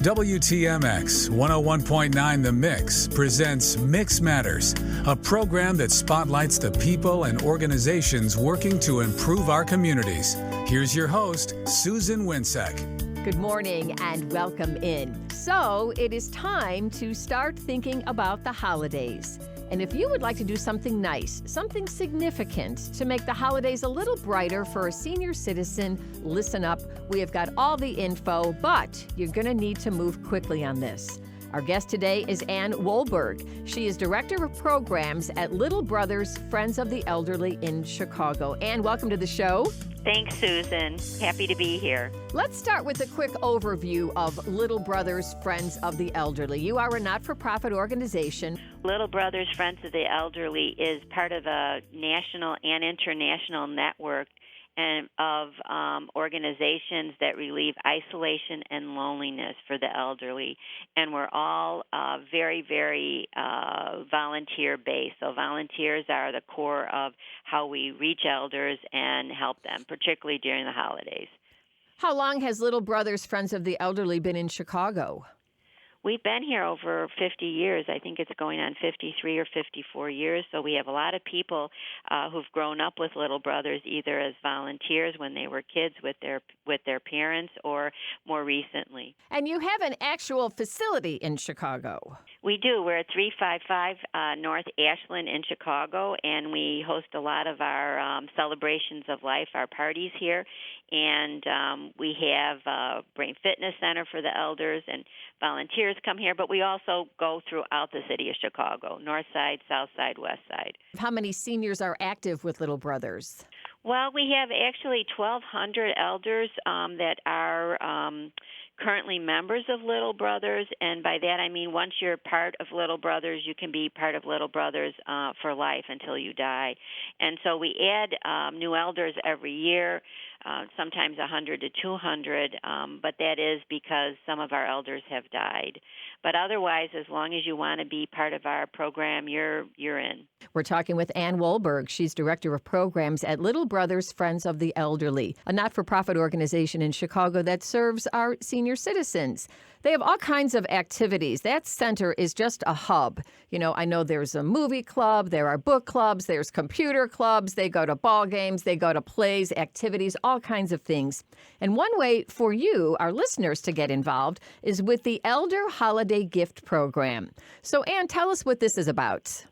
WTMX 101.9 The Mix presents Mix Matters, a program that spotlights the people and organizations working to improve our communities. Here's your host, Susan Wiencek. Good morning and welcome in. So it is time to start thinking about the holidays. And if you would like to do something nice, something significant to make the holidays a little brighter for a senior citizen, listen up. We have got all the info, but you're going to need to move quickly on this. Our guest today is Ann Wohlberg. She is Director of Programs at Little Brothers Friends of the Elderly in Chicago. Ann, welcome to the show. Thanks, Susan. Happy to be here. Let's start with a quick overview of Little Brothers Friends of the Elderly. You are a not-for-profit organization. Little Brothers Friends of the Elderly is part of a national and international network and of organizations that relieve isolation and loneliness for the elderly. And we're all very, very volunteer-based. So volunteers are the core of how we reach elders and help them, particularly during the holidays. How long has Little Brothers Friends of the Elderly been in Chicago? We've been here over 50 years. I think it's going on 53 or 54 years. So we have a lot of people who've grown up with Little Brothers, either as volunteers when they were kids with their parents, or more recently. And you have an actual facility in Chicago. We do. We're at 355 North Ashland in Chicago, and we host a lot of our celebrations of life, our parties here. And we have a brain fitness center for the elders, and volunteers come here, but we also go throughout the city of Chicago, north side, south side, west side. How many seniors are active with Little Brothers? Well, we have actually 1,200 elders that are currently members of Little Brothers, and by that I mean once you're part of Little Brothers, you can be part of Little Brothers for life until you die. And so we add new elders every year, sometimes 100 to 200, but that is because some of our elders have died. But otherwise, as long as you want to be part of our program, you're in. We're talking with Ann Wohlberg. She's Director of Programs at Little Brothers Friends of the Elderly, a not-for-profit organization in Chicago that serves our senior citizens. They have all kinds of activities. That center is just a hub. You know, I know there's a movie club, there are book clubs, there's computer clubs, they go to ball games, they go to plays, activities, all kinds of things. And one way for you, our listeners, to get involved is with the Elder Holiday Gift Program. So, Ann, tell us what this is about.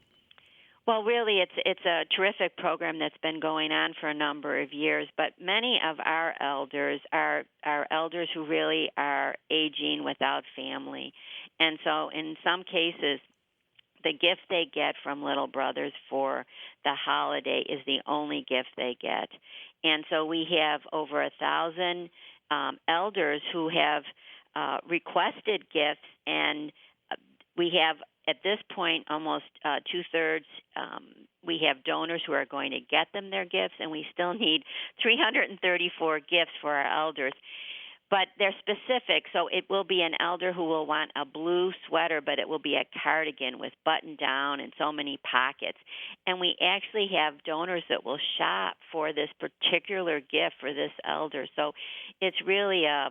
Well, really, it's a terrific program that's been going on for a number of years, but many of our elders are elders who really are aging without family. And so in some cases, the gift they get from Little Brothers for the holiday is the only gift they get. And so we have over 1,000 elders who have requested gifts, and we have at this point, almost two-thirds, we have donors who are going to get them their gifts, and we still need 334 gifts for our elders. But they're specific, so it will be an elder who will want a blue sweater, but it will be a cardigan with button down and so many pockets. And we actually have donors that will shop for this particular gift for this elder. So it's really a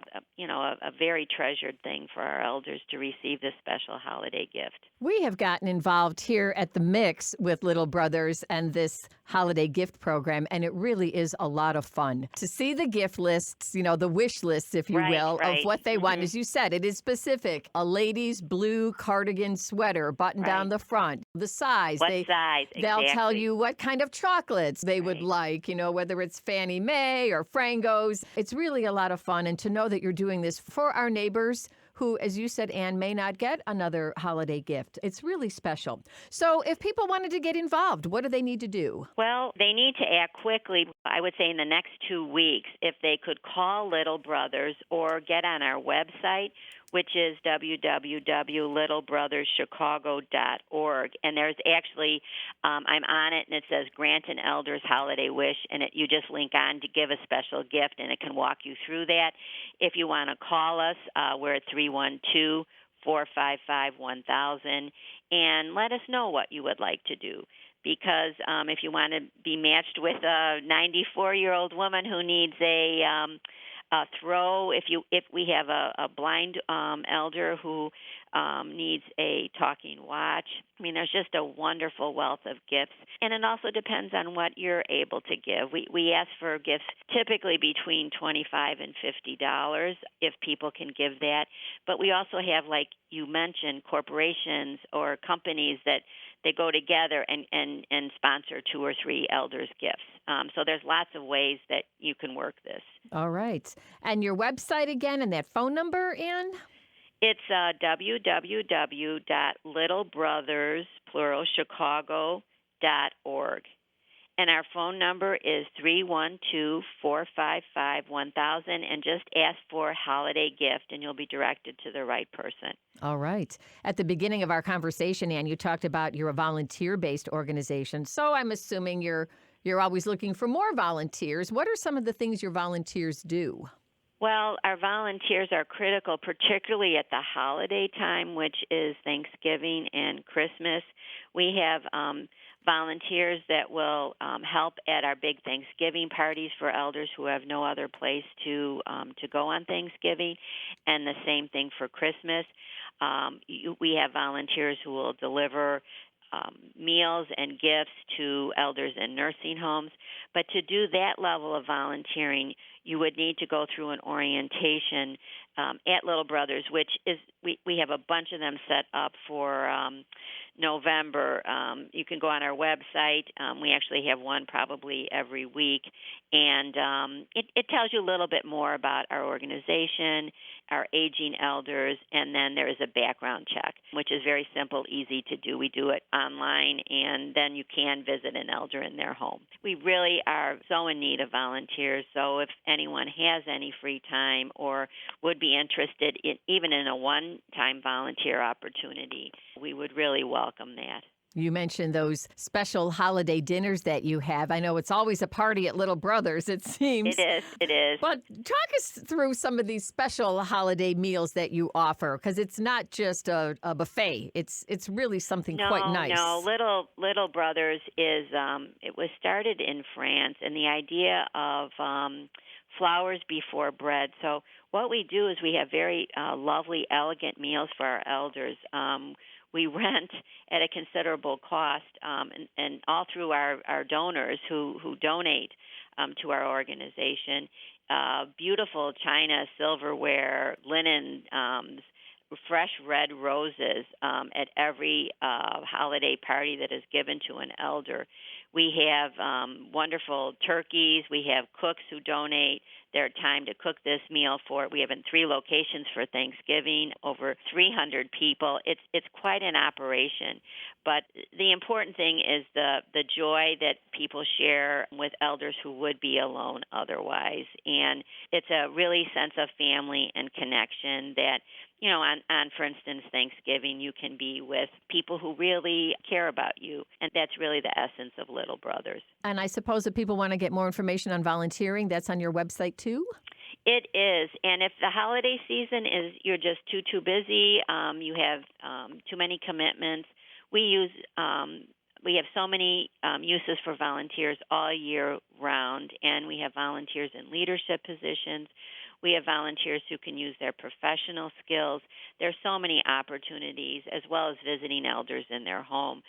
very treasured thing for our elders to receive this special holiday gift. We have gotten involved here at the Mix with Little Brothers and this holiday gift program, and it really is a lot of fun to see the gift lists, the wish lists, if you will, of what they want. As you said, it is specific. A lady's blue cardigan sweater, button down the front, the size. What size? Exactly. They'll tell you what kind of chocolates they would like, whether it's Fannie Mae or Frangos. It's really a lot of fun. And to know that you're doing this for our neighbors who, as you said, Ann, may not get another holiday gift. It's really special. So if people wanted to get involved, what do they need to do? Well, they need to act quickly. I would say in the next 2 weeks, if they could call Little Brothers or get on our website, which is www.littlebrotherschicago.org. And there's actually, I'm on it, and it says Grant an Elder's Holiday Wish, and you just link on to give a special gift, and it can walk you through that. If you want to call us, we're at 312-455-1000, and let us know what you would like to do. Because if you want to be matched with a 94-year-old woman who needs a throw. If we have a blind elder who needs a talking watch. I mean, there's just a wonderful wealth of gifts, and it also depends on what you're able to give. We ask for gifts typically between $25 and $50 if people can give that, but we also have, like you mentioned, corporations or companies that they go together and sponsor 2 or 3 elders' gifts. So there's lots of ways that you can work this. All right. And your website again and that phone number, Ann? It's www.littlebrothers, plural, Chicago.org. And our phone number is 312-455-1000, and just ask for holiday gift, and you'll be directed to the right person. All right. At the beginning of our conversation, Ann, you talked about you're a volunteer-based organization, so I'm assuming you're always looking for more volunteers. What are some of the things your volunteers do? Well, our volunteers are critical, particularly at the holiday time, which is Thanksgiving and Christmas. We have volunteers that will help at our big Thanksgiving parties for elders who have no other place to go on Thanksgiving, and the same thing for Christmas. We have volunteers who will deliver meals and gifts to elders in nursing homes. But to do that level of volunteering, you would need to go through an orientation at Little Brothers, which is we have a bunch of them set up for November. You can go on our website. We actually have one probably every week, and it tells you a little bit more about our organization, our aging elders, and then there is a background check, which is very simple, easy to do. We do it online, and then you can visit an elder in their home. We really are so in need of volunteers, so if anyone has any free time or would be interested even in a one-time volunteer opportunity, we would really welcome that. You mentioned those special holiday dinners that you have. I know it's always a party at Little Brothers, it seems. It is. But talk us through some of these special holiday meals that you offer, because it's not just a buffet. It's really something quite nice. No, Little Brothers is, it was started in France, and the idea of flowers before bread. So what we do is we have very lovely, elegant meals for our elders. We rent at a considerable cost, and all through our donors who donate to our organization, beautiful china, silverware, linen, fresh red roses at every holiday party that is given to an elder. We have wonderful turkeys. We have cooks who donate their time to cook this meal for it. We have in 3 locations for Thanksgiving, over 300 people. It's quite an operation. But the important thing is the joy that people share with elders who would be alone otherwise. And it's a really sense of family and connection that, you know, on for instance, Thanksgiving, you can be with people who really care about you. And that's really the essence of Little Brothers. And I suppose if people want to get more information on volunteering, that's on your website too? It is. And if the holiday season is you're just too busy, you have too many commitments, we have so many uses for volunteers all year round, and we have volunteers in leadership positions. We have volunteers who can use their professional skills. There's so many opportunities, as well as visiting elders in their home.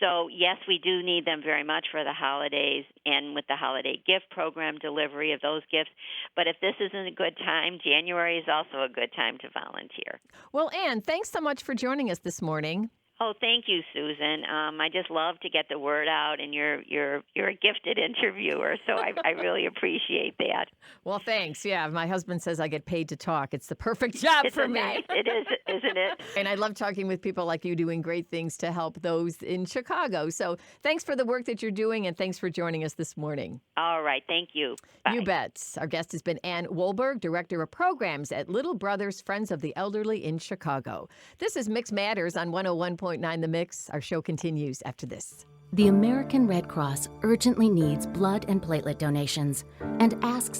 So, yes, we do need them very much for the holidays and with the holiday gift program delivery of those gifts. But if this isn't a good time, January is also a good time to volunteer. Well, Ann, thanks so much for joining us this morning. Oh, thank you, Susan. I just love to get the word out, and you're a gifted interviewer, so I really appreciate that. Well, thanks. Yeah, my husband says I get paid to talk. It's the perfect job for me. Nice. It is, isn't it? And I love talking with people like you doing great things to help those in Chicago. So thanks for the work that you're doing, and thanks for joining us this morning. All right. Thank you. Bye. You bet. Our guest has been Ann Wohlberg, Director of Programs at Little Brothers Friends of the Elderly in Chicago. This is Mix Matters on 101.9 The Mix. Our show continues after this. The American Red Cross urgently needs blood and platelet donations and asks